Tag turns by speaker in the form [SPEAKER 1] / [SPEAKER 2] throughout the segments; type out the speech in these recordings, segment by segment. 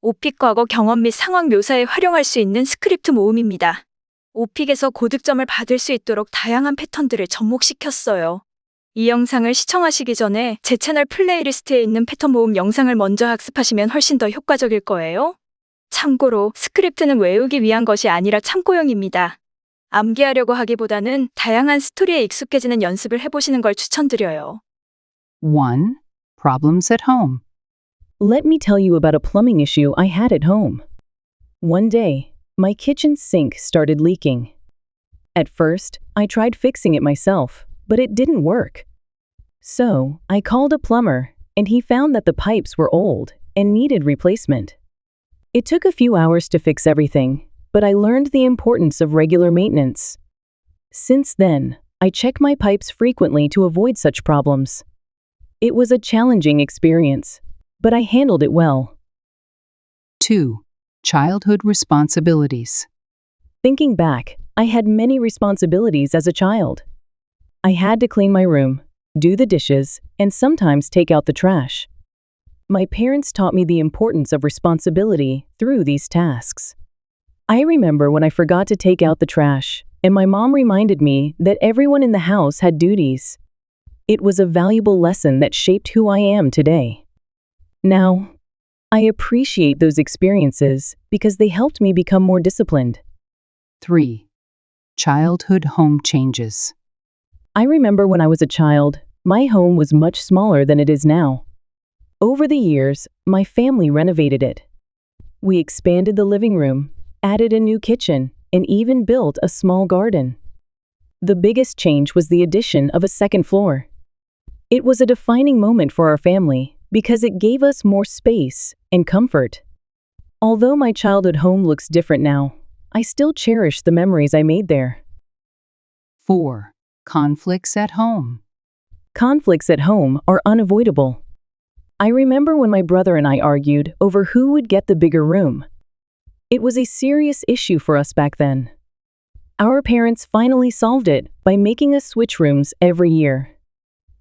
[SPEAKER 1] OPIc 과거 경험 및 상황 묘사에 활용할 수 있는 스크립트 모음입니다. OPIc에서 고득점을 받을 수 있도록 다양한 패턴들을 접목시켰어요. 이 영상을 시청하시기 전에 제 채널 플레이리스트에 있는 패턴 모음 영상을 먼저 학습하시면 훨씬 더 효과적일 거예요. 참고로 스크립트는 외우기 위한 것이 아니라 참고용입니다. 암기하려고 하기보다는 다양한 스토리에 익숙해지는 연습을 해보시는 걸 추천드려요.
[SPEAKER 2] 1. Problems at home.
[SPEAKER 3] Let me tell you about a plumbing issue I had at home. One day, my kitchen sink started leaking. At first, I tried fixing it myself, but it didn't work. So, I called a plumber, and he found that the pipes were old and needed replacement. It took a few hours to fix everything, but I learned the importance of regular maintenance. Since then, I check my pipes frequently to avoid such problems. It was a challenging experience, but I handled it well.
[SPEAKER 2] 2. Childhood responsibilities.
[SPEAKER 3] Thinking back, I had many responsibilities as a child. I had to clean my room, do the dishes, and sometimes take out the trash. My parents taught me the importance of responsibility through these tasks. I remember when I forgot to take out the trash, and my mom reminded me that everyone in the house had duties. It was a valuable lesson that shaped who I am today. Now, I appreciate those experiences because they helped me become more disciplined.
[SPEAKER 2] 3. Childhood home changes.
[SPEAKER 3] I remember when I was a child, my home was much smaller than it is now. Over the years, my family renovated it. We expanded the living room, added a new kitchen, and even built a small garden. The biggest change was the addition of a second floor. It was a defining moment for our family because it gave us more space and comfort. Although my childhood home looks different now, I still cherish the memories I made there.
[SPEAKER 2] 4. Conflicts at home.
[SPEAKER 3] Conflicts at home are unavoidable. I remember when my brother and I argued over who would get the bigger room. It was a serious issue for us back then. Our parents finally solved it by making us switch rooms every year.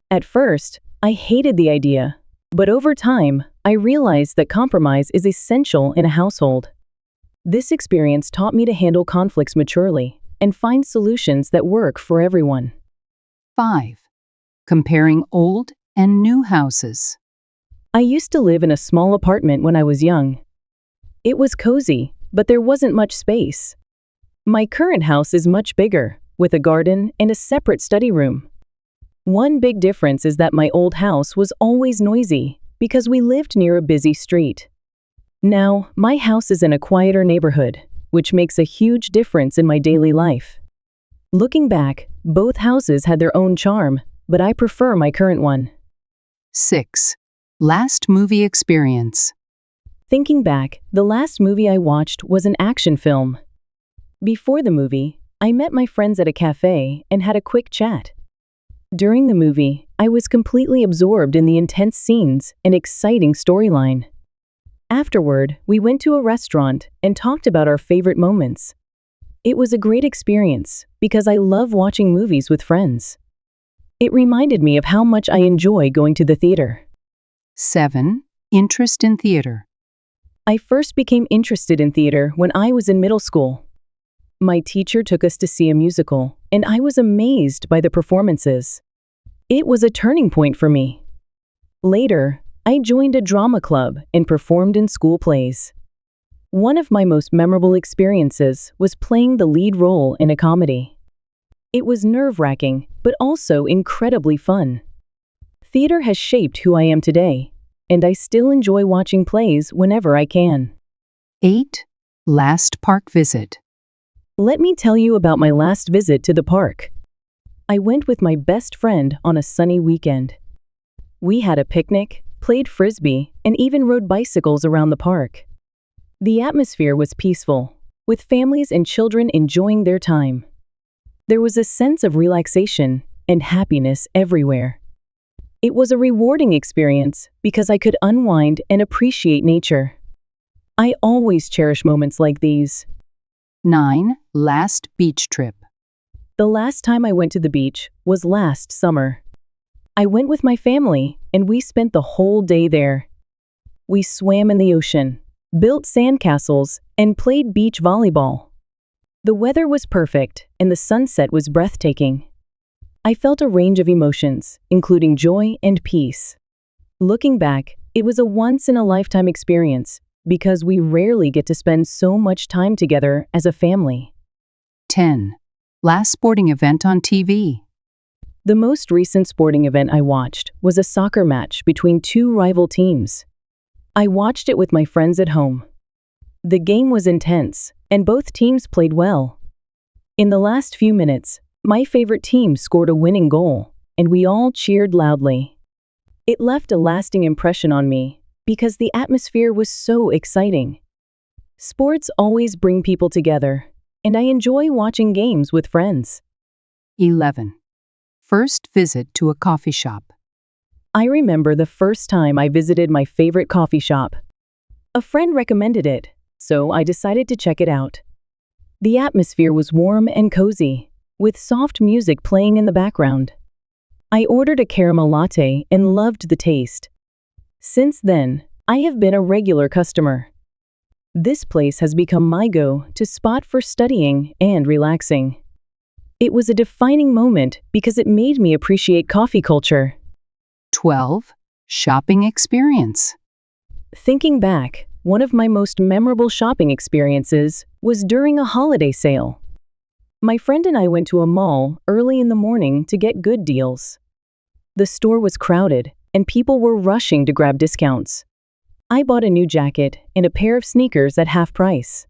[SPEAKER 3] At first, I hated the idea, but over time, I realized that compromise is essential in a household. This experience taught me to handle conflicts maturely and find solutions that work for everyone.
[SPEAKER 2] 5. Comparing old and new houses.
[SPEAKER 3] I used to live in a small apartment when I was young. It was cozy, but there wasn't much space. My current house is much bigger, with a garden and a separate study room. One big difference is that my old house was always noisy because we lived near a busy street. Now, my house is in a quieter neighborhood, which makes a huge difference in my daily life. Looking back, both houses had their own charm, but I prefer my current one.
[SPEAKER 2] 6. Last movie experience.
[SPEAKER 3] Thinking back, the last movie I watched was an action film. Before the movie, I met my friends at a cafe and had a quick chat. During the movie, I was completely absorbed in the intense scenes and exciting storyline. Afterward, we went to a restaurant and talked about our favorite moments. It was a great experience because I love watching movies with friends. It reminded me of how much I enjoy going to the theater.
[SPEAKER 2] 7. Interest in theater.
[SPEAKER 3] I first became interested in theater when I was in middle school. My teacher took us to see a musical, and I was amazed by the performances. It was a turning point for me. Later, I joined a drama club and performed in school plays. One of my most memorable experiences was playing the lead role in a comedy. It was nerve-wracking, but also incredibly fun. Theater has shaped who I am today, and I still enjoy watching plays whenever I can.
[SPEAKER 2] 8. Last park visit.
[SPEAKER 3] Let me tell you about my last visit to the park. I went with my best friend on a sunny weekend. We had a picnic, played frisbee, and even rode bicycles around the park. The atmosphere was peaceful, with families and children enjoying their time. There was a sense of relaxation and happiness everywhere. It was a rewarding experience because I could unwind and appreciate nature. I always cherish moments like these.
[SPEAKER 2] 9. Last beach trip.
[SPEAKER 3] The last time I went to the beach was last summer. I went with my family, and we spent the whole day there. We swam in the ocean, built sandcastles, and played beach volleyball. The weather was perfect, and the sunset was breathtaking. I felt a range of emotions, including joy and peace. Looking back, it was a once-in-a-lifetime experience because we rarely get to spend so much time together as a family.
[SPEAKER 2] 10. Last sporting event on TV.
[SPEAKER 3] The most recent sporting event I watched was a soccer match between two rival teams. I watched it with my friends at home. The game was intense, and both teams played well. In the last few minutes, my favorite team scored a winning goal, and we all cheered loudly. It left a lasting impression on me because the atmosphere was so exciting. Sports always bring people together, and I enjoy watching games with friends.
[SPEAKER 2] 11. First visit to a coffee shop.
[SPEAKER 3] I remember the first time I visited my favorite coffee shop. A friend recommended it, so I decided to check it out. The atmosphere was warm and cozy, with soft music playing in the background. I ordered a caramel latte and loved the taste. Since then, I have been a regular customer. This place has become my go-to spot for studying and relaxing. It was a defining moment because it made me appreciate coffee culture.
[SPEAKER 2] 12. Shopping experience.
[SPEAKER 3] Thinking back, one of my most memorable shopping experiences was during a holiday sale. My friend and I went to a mall early in the morning to get good deals. The store was crowded, and people were rushing to grab discounts. I bought a new jacket and a pair of sneakers at half price.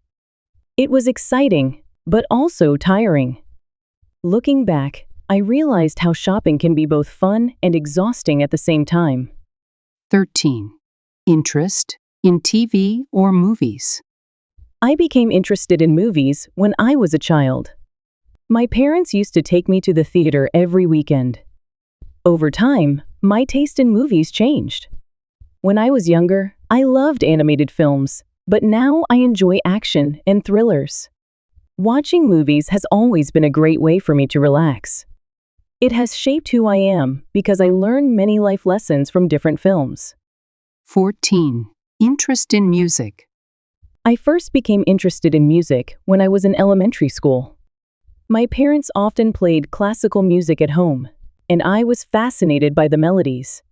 [SPEAKER 3] It was exciting, but also tiring. Looking back, I realized how shopping can be both fun and exhausting at the same time.
[SPEAKER 2] 13. Interest in TV or movies.
[SPEAKER 3] I became interested in movies when I was a child. My parents used to take me to the theater every weekend. Over time, my taste in movies changed. When I was younger, I loved animated films, but now I enjoy action and thrillers. Watching movies has always been a great way for me to relax. It has shaped who I am because I learned many life lessons from different films.
[SPEAKER 2] 14. Interest in music.
[SPEAKER 3] I first became interested in music when I was in elementary school. My parents often played classical music at home, and I was fascinated by the melodies.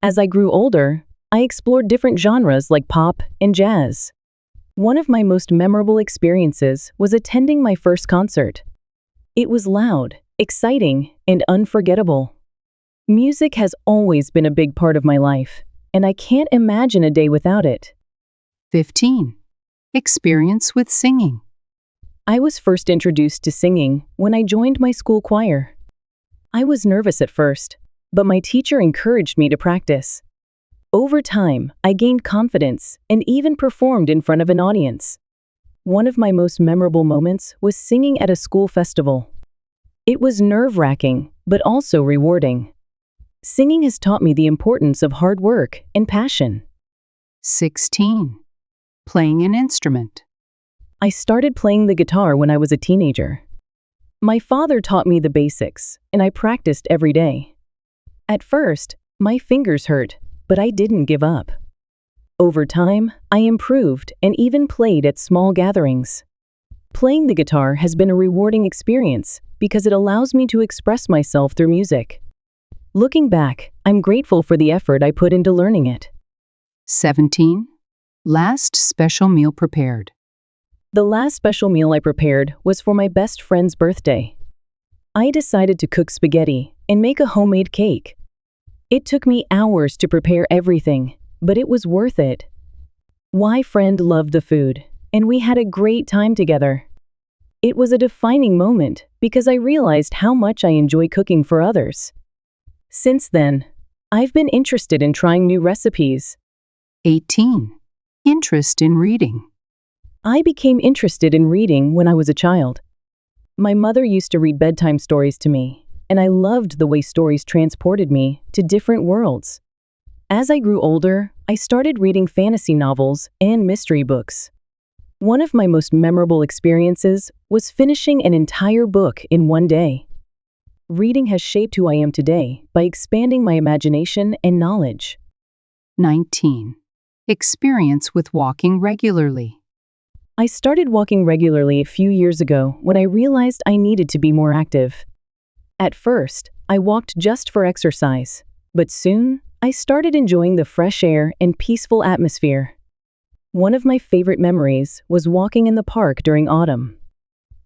[SPEAKER 3] As I grew older, I explored different genres like pop and jazz. One of my most memorable experiences was attending my first concert. It was loud, exciting, and unforgettable. Music has always been a big part of my life, and I can't imagine a day without it.
[SPEAKER 2] 15. Experience with singing.
[SPEAKER 3] I was first introduced to singing when I joined my school choir. I was nervous at first, but my teacher encouraged me to practice. Over time, I gained confidence and even performed in front of an audience. One of my most memorable moments was singing at a school festival. It was nerve-wracking, but also rewarding. Singing has taught me the importance of hard work and passion.
[SPEAKER 2] 16. Playing an instrument.
[SPEAKER 3] I started playing the guitar when I was a teenager. My father taught me the basics, and I practiced every day. At first, my fingers hurt, but I didn't give up. Over time, I improved and even played at small gatherings. Playing the guitar has been a rewarding experience because it allows me to express myself through music. Looking back, I'm grateful for the effort I put into learning it.
[SPEAKER 2] 17. Last special meal prepared.
[SPEAKER 3] The last special meal I prepared was for my best friend's birthday. I decided to cook spaghetti and make a homemade cake. It took me hours to prepare everything, but it was worth it. My friend loved the food, and we had a great time together. It was a defining moment because I realized how much I enjoy cooking for others. Since then, I've been interested in trying new recipes.
[SPEAKER 2] 18. Interest in reading.
[SPEAKER 3] I became interested in reading when I was a child. My mother used to read bedtime stories to me, and I loved the way stories transported me to different worlds. As I grew older, I started reading fantasy novels and mystery books. One of my most memorable experiences was finishing an entire book in one day. Reading has shaped who I am today by expanding my imagination and knowledge.
[SPEAKER 2] 19. Experience with walking regularly.
[SPEAKER 3] I started walking regularly a few years ago when I realized I needed to be more active. At first, I walked just for exercise, but soon I started enjoying the fresh air and peaceful atmosphere. One of my favorite memories was walking in the park during autumn.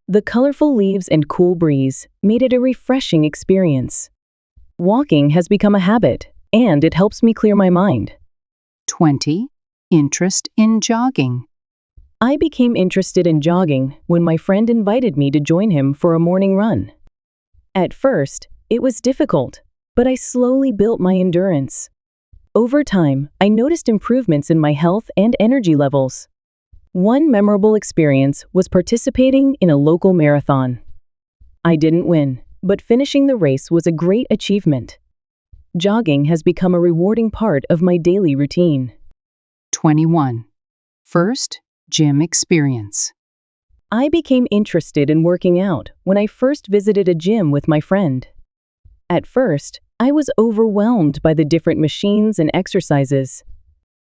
[SPEAKER 3] The colorful leaves and cool breeze made it a refreshing experience. Walking has become a habit, and it helps me clear my mind.
[SPEAKER 2] 20. Interest in jogging.
[SPEAKER 3] I became interested in jogging when my friend invited me to join him for a morning run. At first, it was difficult, but I slowly built my endurance. Over time, I noticed improvements in my health and energy levels. One memorable experience was participating in a local marathon. I didn't win, but finishing the race was a great achievement. Jogging has become a rewarding part of my daily routine.
[SPEAKER 2] 21. First gym experience.
[SPEAKER 3] I became interested in working out when I first visited a gym with my friend. At first, I was overwhelmed by the different machines and exercises,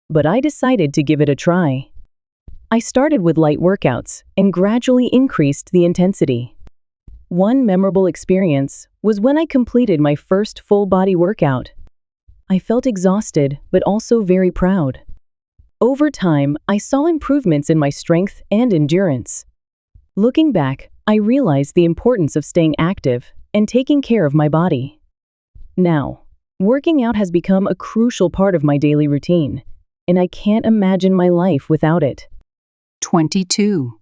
[SPEAKER 3] but I decided to give it a try. I started with light workouts and gradually increased the intensity. One memorable experience was when I completed my first full-body workout. I felt exhausted, but also very proud. Over time, I saw improvements in my strength and endurance. Looking back, I realized the importance of staying active and taking care of my body. Now, working out has become a crucial part of my daily routine, and I can't imagine my life without it.
[SPEAKER 2] 22.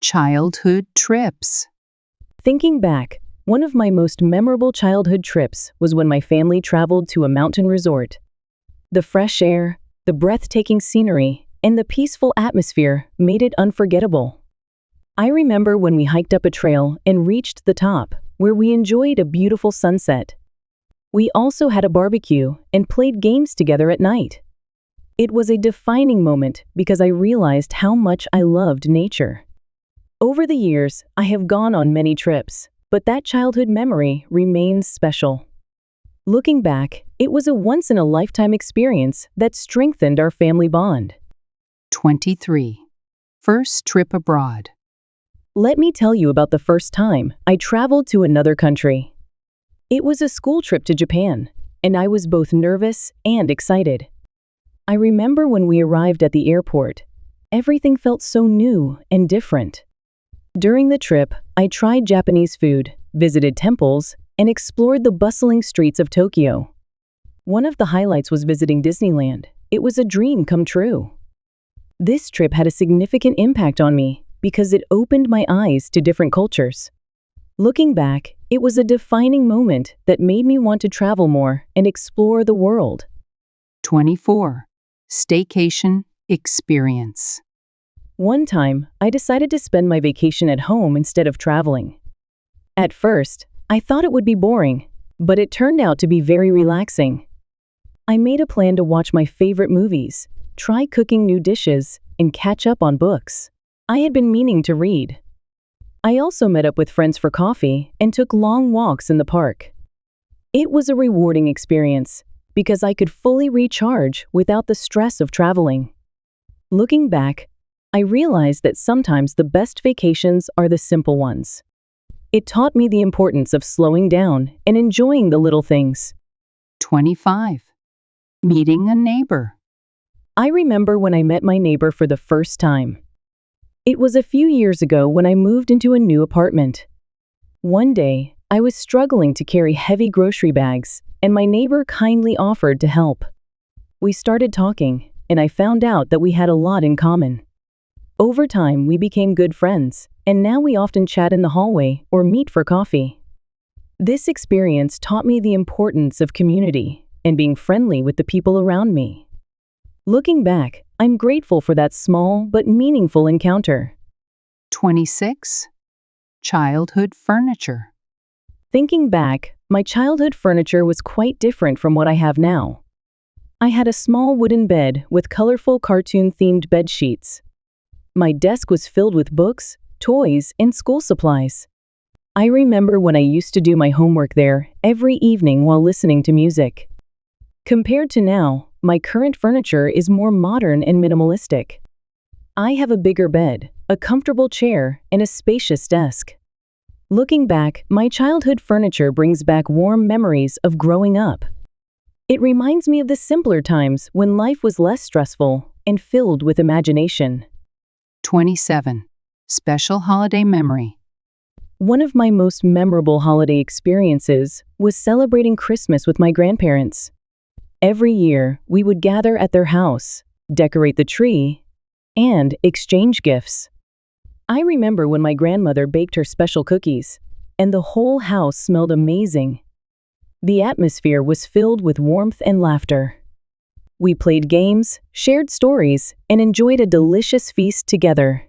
[SPEAKER 2] Childhood trips.
[SPEAKER 3] Thinking back, one of my most memorable childhood trips was when my family traveled to a mountain resort. The fresh air, the breathtaking scenery, and the peaceful atmosphere made it unforgettable. I remember when we hiked up a trail and reached the top, where we enjoyed a beautiful sunset. We also had a barbecue and played games together at night. It was a defining moment because I realized how much I loved nature. Over the years, I have gone on many trips, but that childhood memory remains special. Looking back, it was a once-in-a-lifetime experience that strengthened our family bond.
[SPEAKER 2] 23. First trip abroad.
[SPEAKER 3] Let me tell you about the first time I traveled to another country. It was a school trip to Japan, and I was both nervous and excited. I remember when we arrived at the airport, everything felt so new and different. During the trip, I tried Japanese food, visited temples, and explored the bustling streets of Tokyo. One of the highlights was visiting Disneyland. It was a dream come true. This trip had a significant impact on me because it opened my eyes to different cultures. Looking back, it was a defining moment that made me want to travel more and explore the world.
[SPEAKER 2] 24. Staycation experience.
[SPEAKER 3] One time, I decided to spend my vacation at home instead of traveling. At first, I thought it would be boring, but it turned out to be very relaxing. I made a plan to watch my favorite movies, try cooking new dishes, and catch up on books I had been meaning to read. I also met up with friends for coffee and took long walks in the park. It was a rewarding experience because I could fully recharge without the stress of traveling. Looking back, I realized that sometimes the best vacations are the simple ones. It taught me the importance of slowing down and enjoying the little things.
[SPEAKER 2] 25. Meeting a neighbor.
[SPEAKER 3] I remember when I met my neighbor for the first time. It was a few years ago when I moved into a new apartment. One day, I was struggling to carry heavy grocery bags, and my neighbor kindly offered to help. We started talking, and I found out that we had a lot in common. Over time, we became good friends, and now we often chat in the hallway or meet for coffee. This experience taught me the importance of community and being friendly with the people around me. Looking back, I'm grateful for that small but meaningful encounter.
[SPEAKER 2] 26. Childhood furniture.
[SPEAKER 3] Thinking back, my childhood furniture was quite different from what I have now. I had a small wooden bed with colorful cartoon-themed bed sheets. My desk was filled with books, toys, and school supplies. I remember when I used to do my homework there every evening while listening to music. Compared to now, my current furniture is more modern and minimalistic. I have a bigger bed, a comfortable chair, and a spacious desk. Looking back, my childhood furniture brings back warm memories of growing up. It reminds me of the simpler times when life was less stressful and filled with imagination.
[SPEAKER 2] 27. Special holiday memory.
[SPEAKER 3] One of my most memorable holiday experiences was celebrating Christmas with my grandparents. Every year, we would gather at their house, decorate the tree, and exchange gifts. I remember when my grandmother baked her special cookies, and the whole house smelled amazing. The atmosphere was filled with warmth and laughter. We played games, shared stories, and enjoyed a delicious feast together.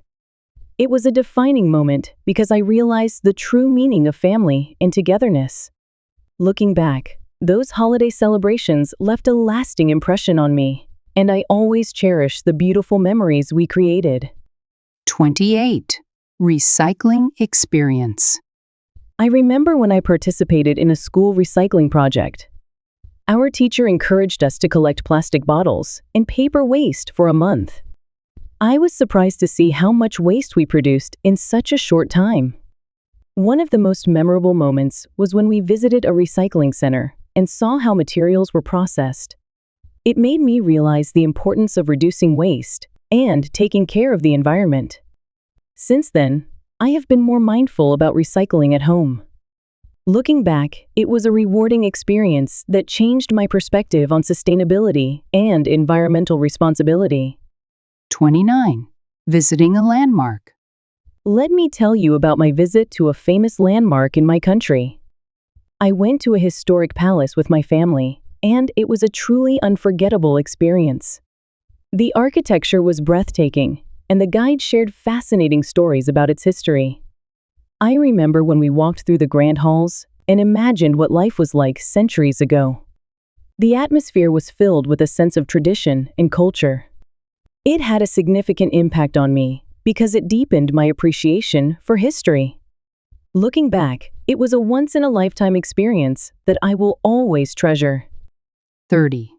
[SPEAKER 3] It was a defining moment because I realized the true meaning of family and togetherness. Looking back, those holiday celebrations left a lasting impression on me, and I always cherish the beautiful memories we created.
[SPEAKER 2] 28. Recycling experience.
[SPEAKER 3] I remember when I participated in a school recycling project. Our teacher encouraged us to collect plastic bottles and paper waste for a month. I was surprised to see how much waste we produced in such a short time. One of the most memorable moments was when we visited a recycling center and saw how materials were processed. It made me realize the importance of reducing waste and taking care of the environment. Since then, I have been more mindful about recycling at home. Looking back, it was a rewarding experience that changed my perspective on sustainability and environmental responsibility.
[SPEAKER 2] 29. Visiting a landmark.
[SPEAKER 3] Let me tell you about my visit to a famous landmark in my country. I went to a historic palace with my family, and it was a truly unforgettable experience. The architecture was breathtaking, and the guide shared fascinating stories about its history. I remember when we walked through the grand halls and imagined what life was like centuries ago. The atmosphere was filled with a sense of tradition and culture. It had a significant impact on me because it deepened my appreciation for history. Looking back, it was a once-in-a-lifetime experience that I will always treasure.
[SPEAKER 2] 30.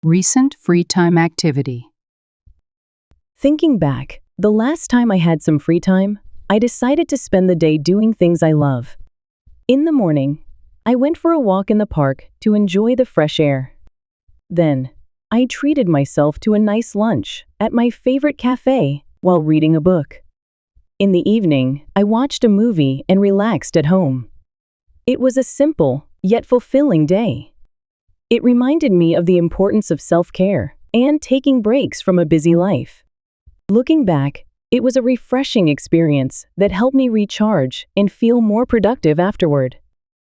[SPEAKER 2] Recent free time activity.
[SPEAKER 3] Thinking back, the last time I had some free time, I decided to spend the day doing things I love. In the morning, I went for a walk in the park to enjoy the fresh air. Then, I treated myself to a nice lunch at my favorite cafe while reading a book. In the evening, I watched a movie and relaxed at home. It was a simple, yet fulfilling day. It reminded me of the importance of self-care and taking breaks from a busy life. Looking back, it was a refreshing experience that helped me recharge and feel more productive afterward.